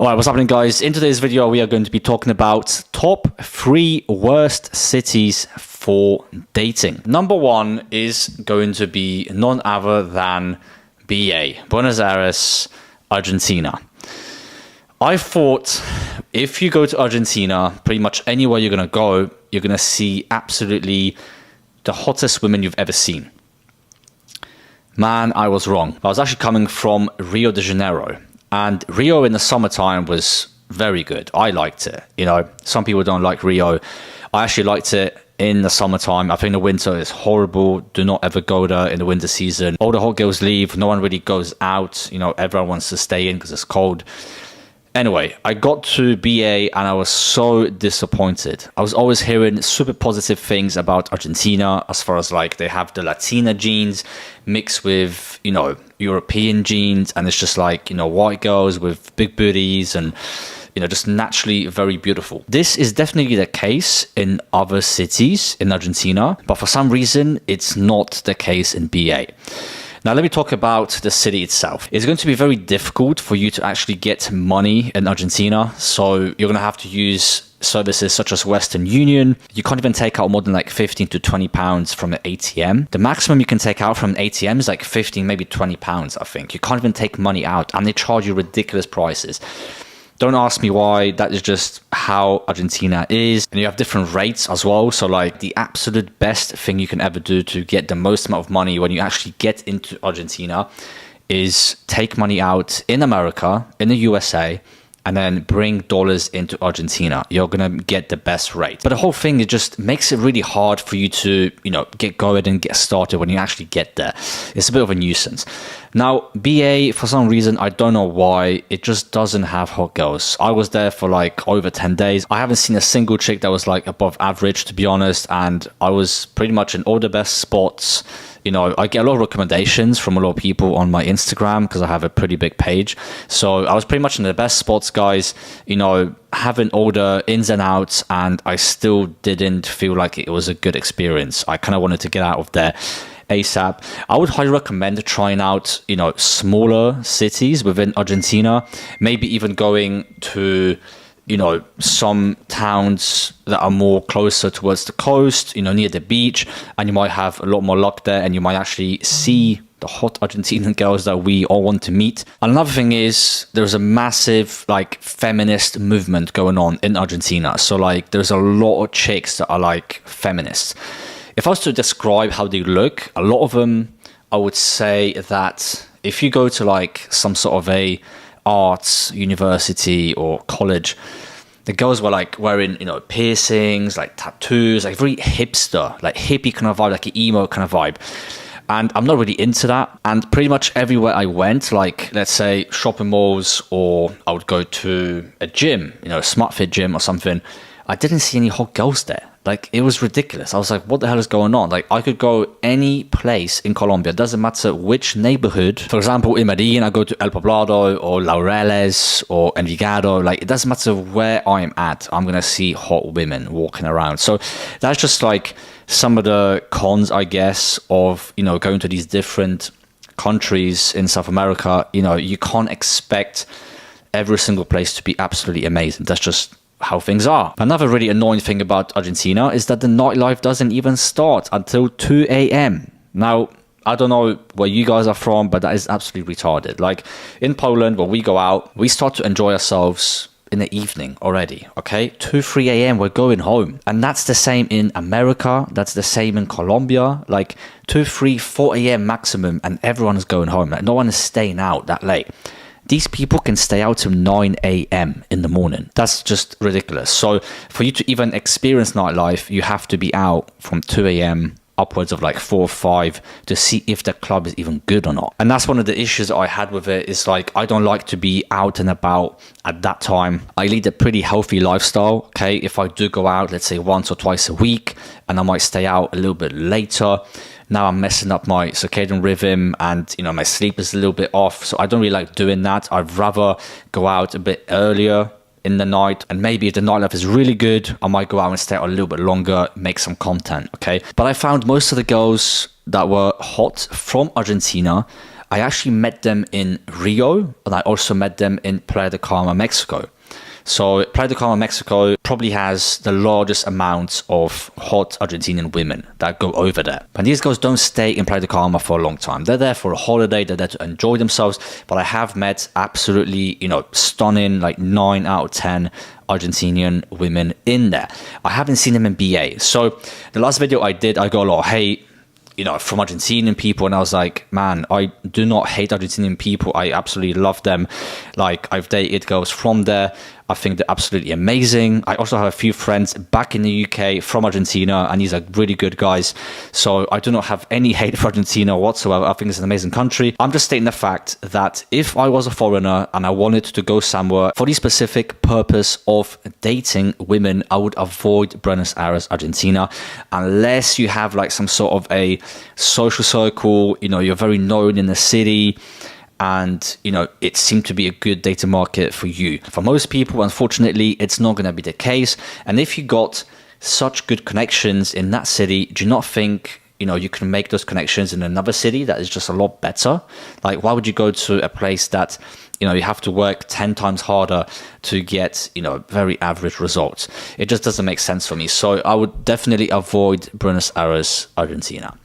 Alright, what's happening guys? In today's video we are going to be talking about top 3 worst cities for dating. Number 1 is going to be none other than BA, Buenos Aires, Argentina. I thought if you go to Argentina, pretty much anywhere you're going to go, you're going to see absolutely the hottest women you've ever seen. Man, I was wrong. I was actually coming from Rio de Janeiro. And Rio in the summertime was very good. I liked it. You know, some people don't like Rio. I actually liked it in the summertime. I think the winter is horrible. Do not ever go there in the winter season. All the hot girls leave. No one really goes out. You know, everyone wants to stay in because it's cold. Anyway, I got to BA and I was so disappointed. I was always hearing super positive things about Argentina as far as like they have the Latina genes mixed with, you know, European genes, and it's just like, you know, white girls with big booties and, you know, just naturally very beautiful. This is definitely the case in other cities in Argentina, but for some reason it's not the case in BA. Now, let me talk about the city itself. It's going to be very difficult for you to actually get money in Argentina. So you're going to have to use services such as Western Union. You can't even take out more than like 15 to 20 pounds from an ATM. The maximum you can take out from an ATM is like 15, maybe 20 pounds, I think. You can't even take money out and they charge you ridiculous prices. Don't ask me why, that is just how Argentina is. And you have different rates as well. So like the absolute best thing you can ever do to get the most amount of money when you actually get into Argentina is take money out in America, in the USA, and then bring dollars into Argentina. You're going to get the best rate. But the whole thing, it just makes it really hard for you to, you know, get going and get started when you actually get there. It's a bit of a nuisance. Now, BA, for some reason, I don't know why, it just doesn't have hot girls. I was there for like over 10 days. I haven't seen a single chick that was like above average, to be honest. And I was pretty much in all the best spots. You know, I get a lot of recommendations from a lot of people on my Instagram because I have a pretty big page. So I was pretty much in the best spots, guys, you know, having all the ins and outs, and I still didn't feel like it was a good experience. I kind of wanted to get out of there ASAP. I would highly recommend trying out, you know, smaller cities within Argentina, maybe even going to, you know, some towns that are more closer towards the coast, you know, near the beach, and you might have a lot more luck there and you might actually see the hot Argentinian girls that we all want to meet. And another thing is there's a massive like feminist movement going on in Argentina. So like there's a lot of chicks that are like feminists. If I was to describe how they look, a lot of them, I would say that if you go to like some sort of a arts university or college, the girls were like wearing, you know, piercings, like tattoos, like very hipster, like hippie kind of vibe, like an emo kind of vibe. And I'm not really into that. And pretty much everywhere I went, like let's say shopping malls, or I would go to a gym, you know, a SmartFit gym or something, I didn't see any hot girls there. Like, it was ridiculous. I was like, what the hell is going on? Like, I could go any place in Colombia. It doesn't matter which neighborhood. For example, in Medellin, I go to El Poblado or Laureles or Envigado. Like, it doesn't matter where I am at. I'm going to see hot women walking around. So that's just like some of the cons, I guess, of, you know, going to these different countries in South America. You know, you can't expect every single place to be absolutely amazing. That's just how things are. Another really annoying thing about Argentina is that the nightlife doesn't even start until 2 a.m. Now, I don't know where you guys are from, but that is absolutely retarded. Like in Poland, when we go out, we start to enjoy ourselves in the evening already, okay? 2, 3 a.m. we're going home. And that's the same in America. That's the same in Colombia. Like 2, 3, 4 a.m. maximum, and everyone is going home. Like no one is staying out that late. These people can stay out till 9 a.m. in the morning. That's just ridiculous. So for you to even experience nightlife, you have to be out from 2 a.m. upwards of like 4 or 5 to see if the club is even good or not. And that's one of the issues I had with it, is like I don't like to be out and about at that time. I lead a pretty healthy lifestyle, okay? If I do go out, let's say once or twice a week, and I might stay out a little bit later, now I'm messing up my circadian rhythm, and, you know, my sleep is a little bit off. So I don't really like doing that. I'd rather go out a bit earlier in the night, and maybe if the nightlife is really good, I might go out and stay out a little bit longer, make some content, okay? But I found most of the girls that were hot from Argentina, I actually met them in Rio, and I also met them in Playa del Carmen, Mexico. So Playa del Carmen, Mexico probably has the largest amount of hot Argentinian women that go over there. And these guys don't stay in Playa del Carmen for a long time. They're there for a holiday, they're there to enjoy themselves. But I have met absolutely, stunning, like 9 out of 10 Argentinian women in there. I haven't seen them in BA. So the last video I did, I go, hey, from Argentinian people, and I was like, man, I do not hate Argentinian people. I absolutely love them. Like, I've dated girls from there. I think they're absolutely amazing. I also have a few friends back in the UK from Argentina, and these are really good guys. So I do not have any hate for Argentina whatsoever. I think it's an amazing country. I'm just stating the fact that if I was a foreigner and I wanted to go somewhere for the specific purpose of dating women, I would avoid Buenos Aires, Argentina, unless you have like some sort of a social circle, you're very known in the city, and it seemed to be a good data market for you. For most people, unfortunately, it's not going to be the case. And if you got such good connections in that city, do you not think you can make those connections in another city that is just a lot better? Like, why would you go to a place that you have to work 10 times harder to get very average results? It just doesn't make sense for me. So I would definitely avoid Buenos Aires, Argentina.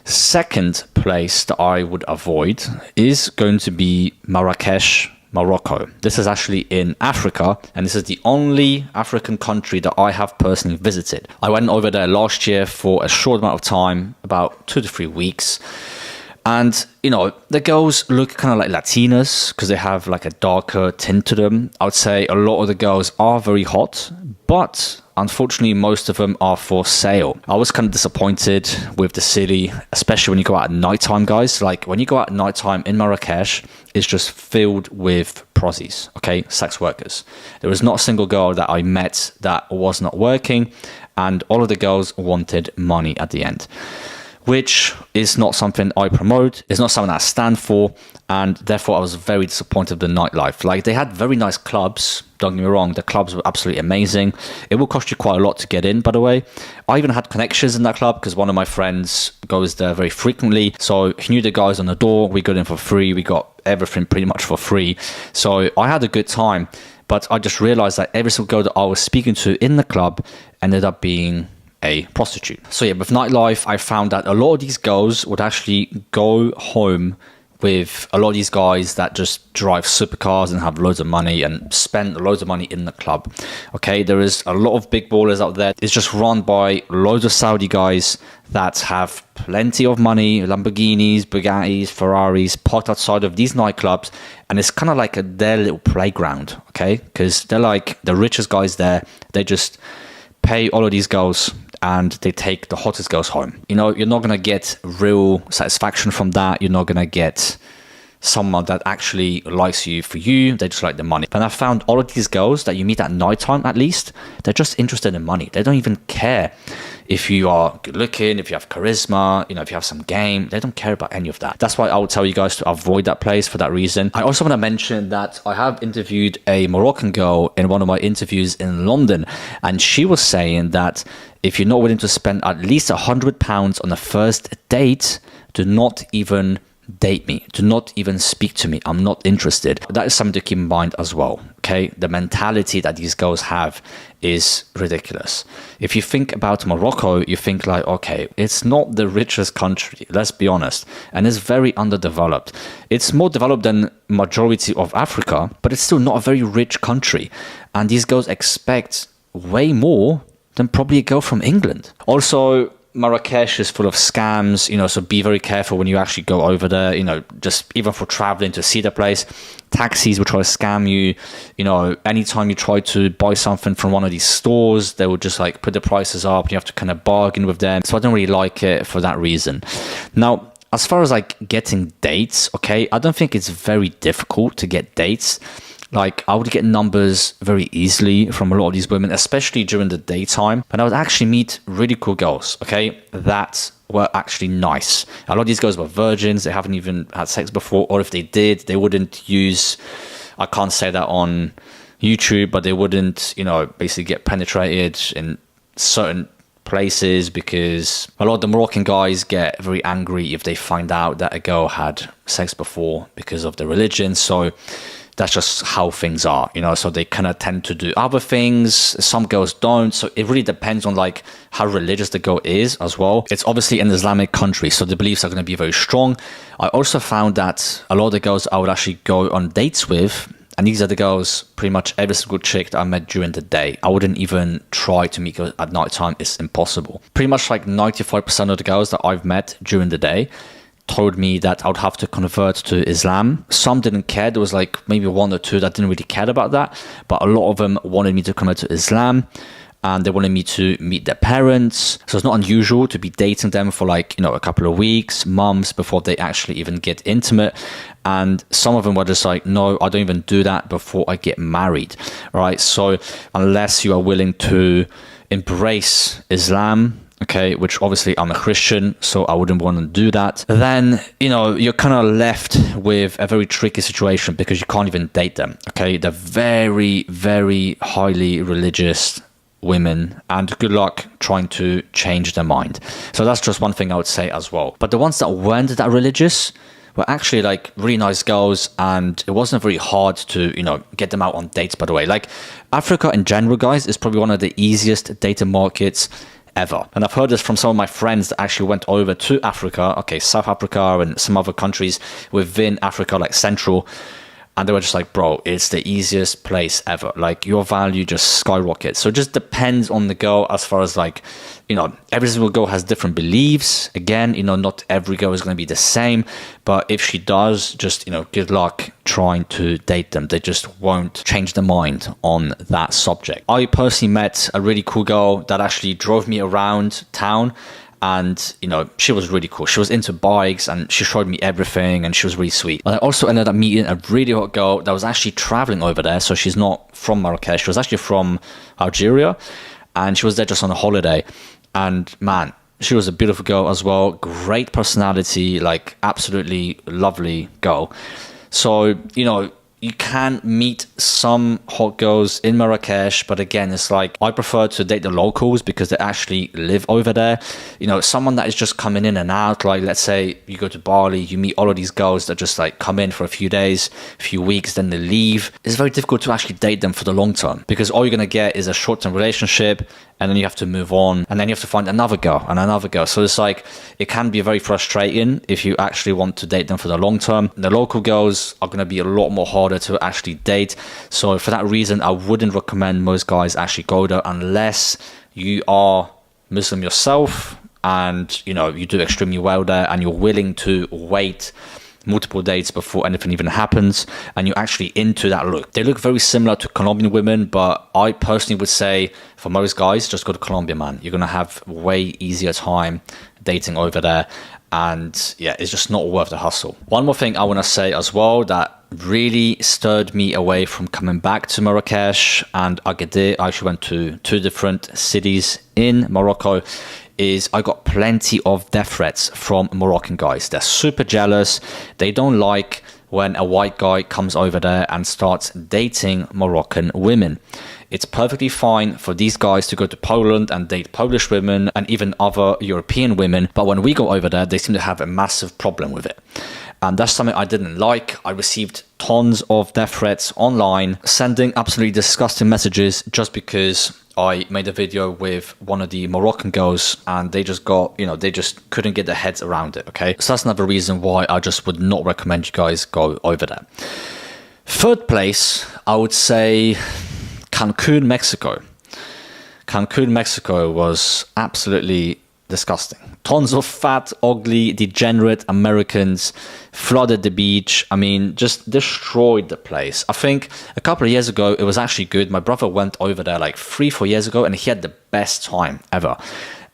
Second place that I would avoid is going to be Marrakesh, Morocco. This is actually in Africa, and this is the only African country that I have personally visited. I went over there last year for a short amount of time, about 2 to 3 weeks. And, the girls look kind of like Latinas because they have like a darker tint to them. I would say a lot of the girls are very hot, but unfortunately, most of them are for sale. I was kind of disappointed with the city, especially when you go out at nighttime, guys. Like, when you go out at nighttime in Marrakesh, it's just filled with prosies, okay? Sex workers. There was not a single girl that I met that was not working, and all of the girls wanted money at the end, which is not something I promote. It's not something I stand for, and therefore I was very disappointed with the nightlife. Like, they had very nice clubs, don't get me wrong, the clubs were absolutely amazing. It will cost you quite a lot to get in, by the way. I even had connections in that club because one of my friends goes there very frequently, so he knew the guys on the door. We got in for free, we got everything pretty much for free, so I had a good time. But I just realized that every single girl that I was speaking to in the club ended up being a prostitute. So yeah, with nightlife, I found that a lot of these girls would actually go home with a lot of these guys that just drive supercars and have loads of money and spend loads of money in the club. Okay, there is a lot of big ballers out there. It's just run by loads of Saudi guys that have plenty of money, Lamborghinis, Bugattis, Ferraris, parked outside of these nightclubs, and it's kind of like their little playground, okay? Because they're like the richest guys there. They just pay all of these girls and they take the hottest girls home. You're not going to get real satisfaction from that. You're not going to get someone that actually likes you for you. They just like the money. And I found all of these girls that you meet at nighttime, at least, they're just interested in money. They don't even care if you are good looking, if you have charisma, if you have some game. They don't care about any of that. That's why I would tell you guys to avoid that place for that reason. I also want to mention that I have interviewed a Moroccan girl in one of my interviews in London, and she was saying that if you're not willing to spend at least £100 on a first date, do not even date me. Do not even speak to me. I'm not interested. That is something to keep in mind as well. Okay, the mentality that these girls have is ridiculous. If you think about Morocco, you think like, okay, it's not the richest country, let's be honest, and it's very underdeveloped. It's more developed than majority of Africa, but it's still not a very rich country, and these girls expect way more than probably a girl from England. Also, Marrakesh is full of scams, so be very careful when you actually go over there, just even for traveling to see the place. Taxis will try to scam you, anytime you try to buy something from one of these stores, they will just like put the prices up. You have to kind of bargain with them. So I don't really like it for that reason. Now, as far as like getting dates, okay, I don't think it's very difficult to get dates. Like, I would get numbers very easily from a lot of these women, especially during the daytime. And I would actually meet really cool girls, okay, that were actually nice. A lot of these girls were virgins. They haven't even had sex before. Or if they did, they wouldn't use, I can't say that on YouTube, but they wouldn't, basically get penetrated in certain places, because a lot of the Moroccan guys get very angry if they find out that a girl had sex before because of their religion. So that's just how things are, you know, so they kind of tend to do other things. Some girls don't. So it really depends on like how religious the girl is as well. It's obviously an Islamic country, so the beliefs are going to be very strong. I also found that a lot of the girls I would actually go on dates with, and these are the girls, pretty much every single chick that I met during the day. I wouldn't even try to meet girls at night time. It's impossible. Pretty much like 95% of the girls that I've met during the day told me that I would have to convert to Islam. Some didn't care. There was like maybe one or two that didn't really care about that. But a lot of them wanted me to convert to Islam, and they wanted me to meet their parents. So it's not unusual to be dating them for like, you know, a couple of weeks, months before they actually even get intimate. And some of them were just like, no, I don't even do that before I get married, right? So unless you are willing to embrace Islam, okay, which obviously I'm a Christian, so I wouldn't want to do that, then, you know, you're kind of left with a very tricky situation because you can't even date them, okay? They're very, very highly religious women, and good luck trying to change their mind. So that's just one thing I would say as well. But the ones that weren't that religious were actually like really nice girls, and it wasn't very hard to, you know, get them out on dates, by the way. Like Africa in general, guys, is probably one of the easiest dating markets ever. And I've heard this from some of my friends that actually went over to Africa, okay, South Africa and some other countries within Africa, like Central, and they were just like, bro, it's the easiest place ever. Like your value just skyrockets. So it just depends on the girl as far as like, you know, every single girl has different beliefs. Again, you know, not every girl is going to be the same, but if she does, just, you know, good luck trying to date them. They just won't change their mind on that subject. I personally met a really cool girl that actually drove me around town. And, you know, she was really cool. She was into bikes and she showed me everything, and she was really sweet. And I also ended up meeting a really hot girl that was actually traveling over there. So she's not from Marrakesh. She was actually from Algeria, and she was there just on a holiday. And man, she was a beautiful girl as well. Great personality, like absolutely lovely girl. So, you know, you can meet some hot girls in Marrakesh, but again, it's like I prefer to date the locals because they actually live over there. You know, someone that is just coming in and out, like let's say you go to Bali, you meet all of these girls that just like come in for a few days, a few weeks, then they leave. It's very difficult to actually date them for the long term because all you're going to get is a short-term relationship, and then you have to move on, and then you have to find another girl and another girl. So it's like, it can be very frustrating if you actually want to date them for the long term. The local girls are going to be a lot more harder to actually date. So for that reason, I wouldn't recommend most guys actually go there unless you are Muslim yourself and, you know, you do extremely well there and you're willing to wait multiple dates before anything even happens, and you're actually into that look. They look very similar to Colombian women, but I personally would say for most guys, just go to Colombia, man. You're going to have way easier time dating over there, and yeah, it's just not worth the hustle. One more thing I want to say as well that really stirred me away from coming back to Marrakesh and Agadir. I actually went to 2 different cities in Morocco. Is I got plenty of death threats from Moroccan guys. They're super jealous. They don't like when a white guy comes over there and starts dating Moroccan women. It's perfectly fine for these guys to go to Poland and date Polish women and even other European women. But when we go over there, they seem to have a massive problem with it. And that's something I didn't like. I received tons of death threats online, sending absolutely disgusting messages just because I made a video with one of the Moroccan girls and they just got, you know, they just couldn't get their heads around it, okay? So that's another reason why I just would not recommend you guys go over there. Third place, I would say Cancun, Mexico. Cancun, Mexico was absolutely disgusting. Tons of fat, ugly, degenerate Americans flooded the beach. I mean, just destroyed the place. I think a couple of years ago, it was actually good. My brother went over there like 3-4 years ago and he had the best time ever.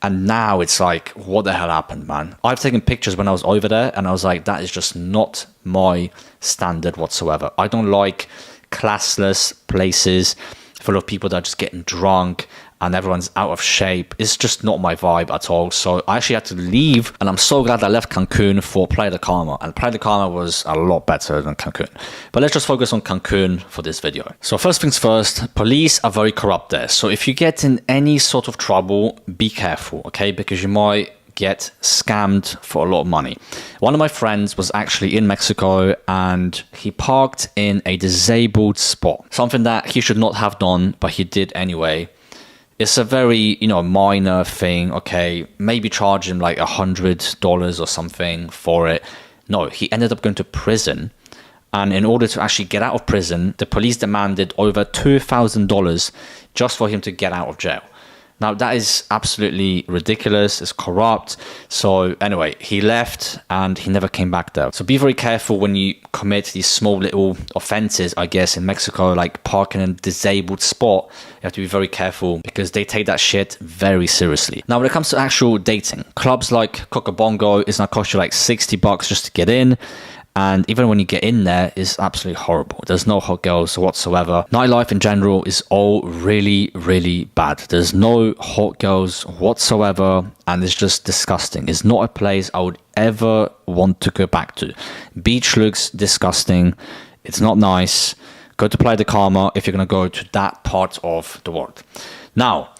And now it's like, what the hell happened, man? I've taken pictures when I was over there and I was like, that is just not my standard whatsoever. I don't like classless places full of people that are just getting drunk and everyone's out of shape. It's just not my vibe at all. So I actually had to leave, and I'm so glad I left Cancun for Playa del Carmen. And Playa del Carmen was a lot better than Cancun. But let's just focus on Cancun for this video. So first things first, police are very corrupt there. So if you get in any sort of trouble, be careful, okay? Because you might get scammed for a lot of money. One of my friends was actually in Mexico, and he parked in a disabled spot. Something that he should not have done, but he did anyway. It's a very, minor thing, okay? Maybe charge him like $100 or something for it. No, he ended up going to prison. And in order to actually get out of prison, the police demanded over $2,000 just for him to get out of jail. Now, that is absolutely ridiculous. It's corrupt. So anyway, he left and he never came back there. So be very careful when you commit these small little offenses, I guess, in Mexico, like parking in a disabled spot. You have to be very careful because they take that shit very seriously. Now, when it comes to actual dating, clubs like Cocobongo is going to cost you like $60 just to get in. And even when you get in there, it's absolutely horrible. There's no hot girls whatsoever. Nightlife in general is all really, really bad. There's no hot girls whatsoever, and it's just disgusting. It's not a place I would ever want to go back to. Beach looks disgusting. It's not nice. Go to Playa del Carmen if you're going to go to that part of the world. Now,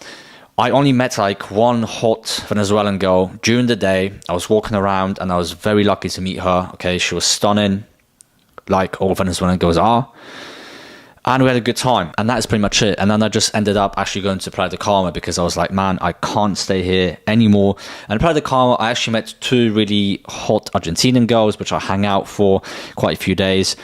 I only met like one hot Venezuelan girl during the day. I was walking around and I was very lucky to meet her. Okay, she was stunning, like all Venezuelan girls are. And we had a good time. And that is pretty much it. And then I just ended up actually going to Playa del Carmen because I was like, man, I can't stay here anymore. And Playa del Carmen, I actually met two really hot Argentinian girls, which I hang out for quite a few days.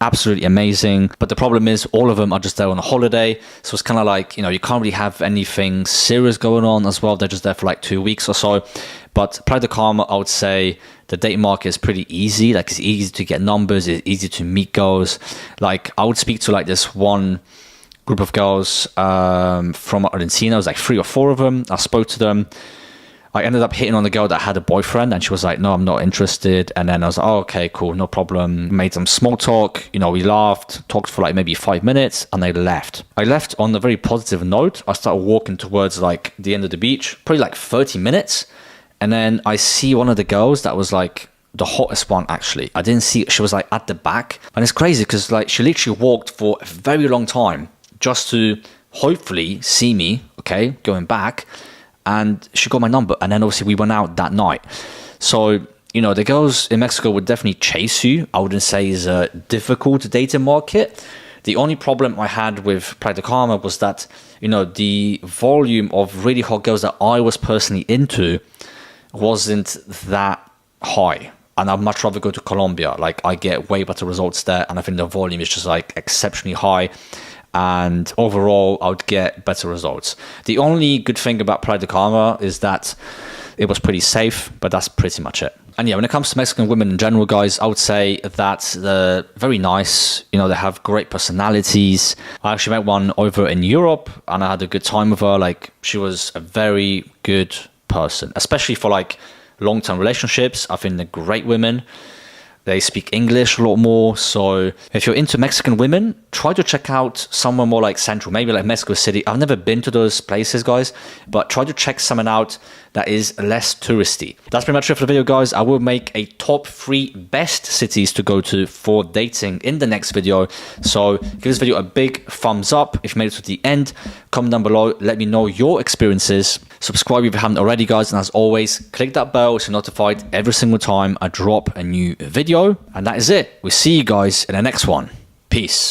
Absolutely amazing. But the problem is all of them are just there on a holiday. So it's kind of like, you can't really have anything serious going on as well. They're just there for like 2 weeks or so. But Playa del Carmen, I would say the dating market is pretty easy. Like it's easy to get numbers. It's easy to meet girls. Like I would speak to like this one group of girls from Argentina. It was like 3 or 4 of them. I spoke to them. I ended up hitting on the girl that had a boyfriend, and she was like, no, I'm not interested. And then I was like, oh, okay, cool, no problem. Made some small talk. We laughed, talked for like maybe 5 minutes, and they left. I left on a very positive note. I started walking towards like the end of the beach, probably like 30 minutes. And then I see one of the girls that was like the hottest one, actually. I didn't see, she was like at the back. And it's crazy because like she literally walked for a very long time just to hopefully see me, okay, going back. And she got my number, and then obviously we went out that night. So, the girls in Mexico would definitely chase you. I wouldn't say it's a difficult dating market. The only problem I had with Playa del Carmen was that, the volume of really hot girls that I was personally into wasn't that high. And I'd much rather go to Colombia. Like, I get way better results there, and I think the volume is just like exceptionally high. And overall, I would get better results. The only good thing about Playa del Carmen is that it was pretty safe, but that's pretty much it. And yeah, when it comes to Mexican women in general, guys, I would say that they're very nice. They have great personalities. I actually met one over in Europe, and I had a good time with her. Like, she was a very good person, especially for like long-term relationships. I think they're great women. They speak English a lot more. So if you're into Mexican women, try to check out somewhere more like central, maybe like Mexico City. I've never been to those places, guys, but try to check someone out that is less touristy. That's pretty much it for the video, guys. I will make a top 3 best cities to go to for dating in the next video. So give this video a big thumbs up if you made it to the end. Comment down below. Let me know your experiences. Subscribe if you haven't already, guys. And as always, click that bell so you're notified every single time I drop a new video. And that is it. We'll see you guys in the next one. Peace.